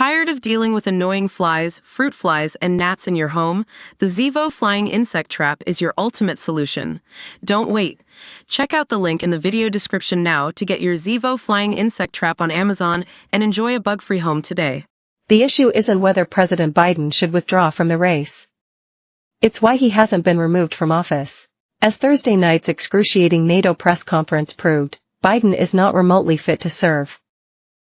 Tired of dealing with annoying flies, fruit flies, and gnats in your home? The Zevo Flying Insect Trap is your ultimate solution. Don't wait. Check out the link in the video description now to get your Zevo Flying Insect Trap on Amazon and enjoy a bug-free home today. The issue isn't whether President Biden should withdraw from the race. It's why he hasn't been removed from office. As Thursday night's excruciating NATO press conference proved, Biden is not remotely fit to serve.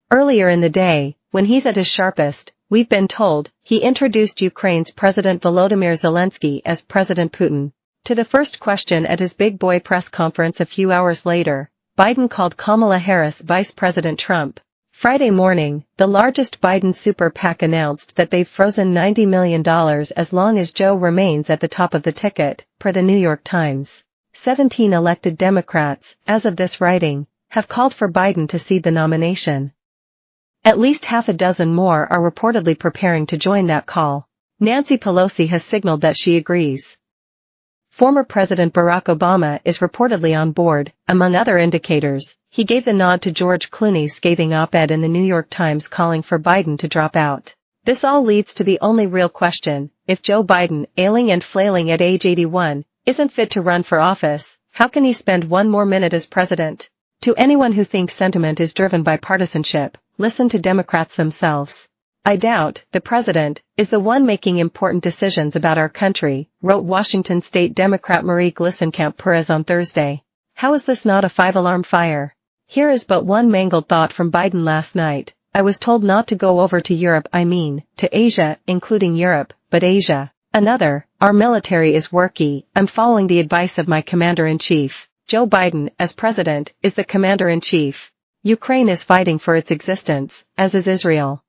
Earlier in the day, when he's at his sharpest, we've been told, he introduced Ukraine's President Volodymyr Zelensky as President Putin. To the first question at his big boy press conference a few hours later, Biden called Kamala Harris Vice President Trump. Friday morning, the largest Biden super PAC announced that they've frozen $90 million as long as Joe remains at the top of the ticket, per the New York Times. 17 elected Democrats, as of this writing, have called for Biden to cede the nomination. At least half a dozen more are reportedly preparing to join that call. Nancy Pelosi has signaled that she agrees. Former President Barack Obama is reportedly on board. Among other indicators, he gave the nod to George Clooney's scathing op-ed in the New York Times calling for Biden to drop out. This all leads to the only real question: if Joe Biden, ailing and flailing at age 81, isn't fit to run for office, how can he spend one more minute as president? To anyone who thinks sentiment is driven by partisanship, listen to Democrats themselves. I doubt the president is the one making important decisions about our country, wrote Washington State Democrat Marie Glissenkamp Perez on Thursday. How is this not a five-alarm fire? Here is but one mangled thought from Biden last night. I was told not to go over to Europe, to Asia, including Europe, but Asia. Another, our military is worky, I'm following the advice of my commander-in-chief. Joe Biden, as president, is the commander-in-chief. Ukraine is fighting for its existence, as is Israel.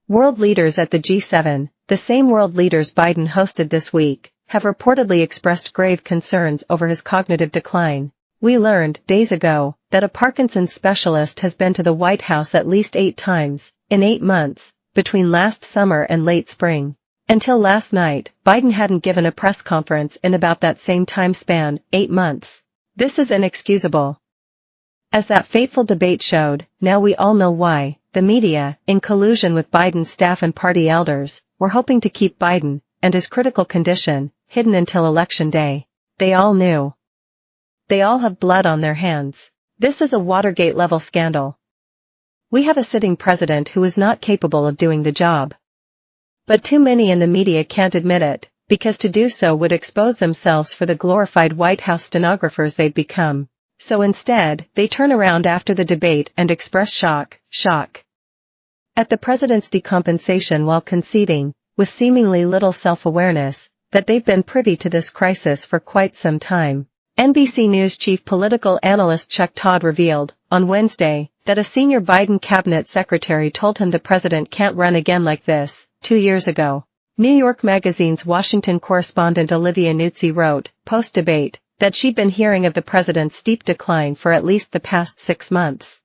World leaders at the G7, the same world leaders Biden hosted this week, have reportedly expressed grave concerns over his cognitive decline. We learned, days ago, that a Parkinson's specialist has been to the White House at least 8 times, in 8 months, between last summer and late spring. Until last night, Biden hadn't given a press conference in about that same time span, 8 months. This is inexcusable. As that fateful debate showed, now we all know why. The media, in collusion with Biden's staff and party elders, were hoping to keep Biden, and his critical condition, hidden until Election Day. They all knew. They all have blood on their hands. This is a Watergate-level scandal. We have a sitting president who is not capable of doing the job. But too many in the media can't admit it, because to do so would expose themselves for the glorified White House stenographers they've become. So instead, they turn around after the debate and express shock at the president's decompensation while conceding, with seemingly little self-awareness, that they've been privy to this crisis for quite some time. NBC News chief political analyst Chuck Todd revealed, on Wednesday, that a senior Biden cabinet secretary told him the president can't run again like this, 2 years ago. New York Magazine's Washington correspondent Olivia Nuzzi wrote, post-debate, that she'd been hearing of the president's steep decline for at least the past 6 months.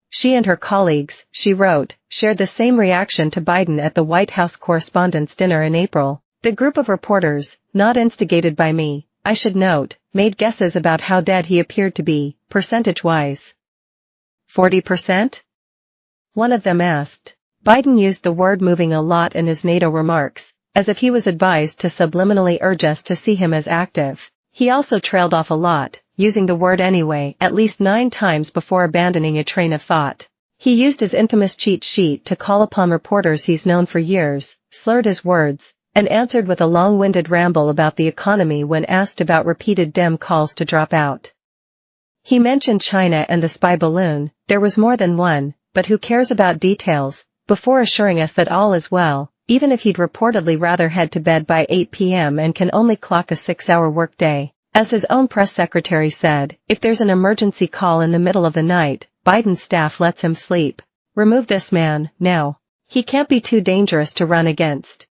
She and her colleagues, she wrote, shared the same reaction to Biden at the White House Correspondents' Dinner in April. The group of reporters, not instigated by me, I should note, made guesses about how dead he appeared to be, percentage-wise. 40%? One of them asked. Biden used the word moving a lot in his NATO remarks, as if he was advised to subliminally urge us to see him as active. He also trailed off a lot, using the word anyway at least 9 times before abandoning a train of thought. He used his infamous cheat sheet to call upon reporters he's known for years, slurred his words, and answered with a long-winded ramble about the economy when asked about repeated Dem calls to drop out. He mentioned China and the spy balloon, there was more than one, but who cares about details, before assuring us that all is well, even if he'd reportedly rather head to bed by 8 p.m. and can only clock a 6-hour workday. As his own press secretary said, if there's an emergency call in the middle of the night, Biden's staff lets him sleep. Remove this man, now. He can't be too dangerous to run against.